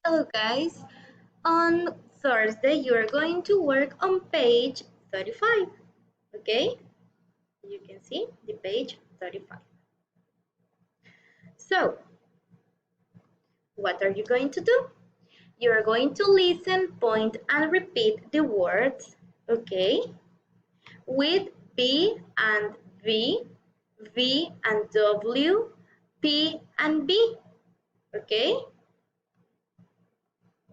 Hello guys, on Thursday you are going to work on page 35, okay? You can see the page 35. So, what are you going to do? You are going to listen, point and repeat the words, okay? With P and V, V and W, P and B, okay?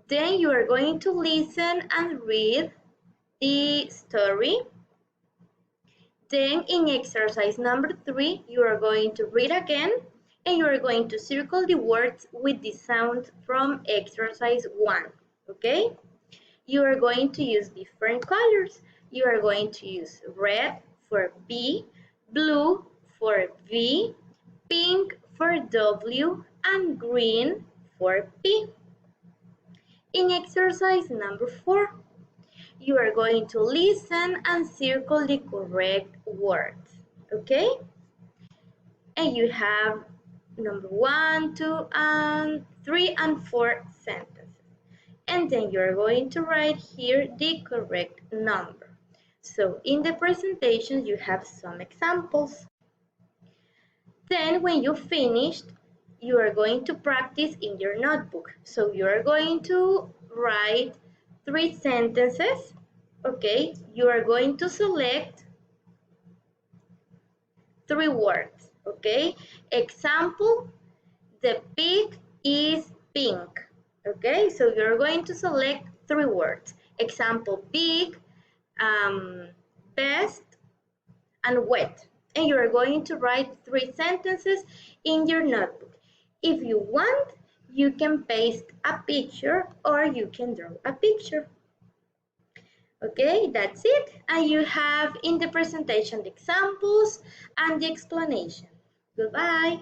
Then you are going to listen and read the story. Then in exercise number 3, you are going to read again and you are going to circle the words with the sound from exercise 1, okay? You are going to use different colors. You are going to use red for B, blue for V, pink for W, and green for P. In exercise number 4, you are going to listen and circle the correct words, okay? And you have number 1, 2, and 3 and 4 sentences. And then you're going to write here the correct number. So in the presentation, you have some examples. Then when you finished, you are going to practice in your notebook. So you are going to write 3 sentences. Okay, you are going to select 3 words, okay? Example, the pig is pink, okay? So you're going to select 3 words. Example, pig, best, and wet. And you're going to write 3 sentences in your notebook. If you want, you can paste a picture or you can draw a picture. Okay, that's it. And you have in the presentation the examples and the explanation. Goodbye.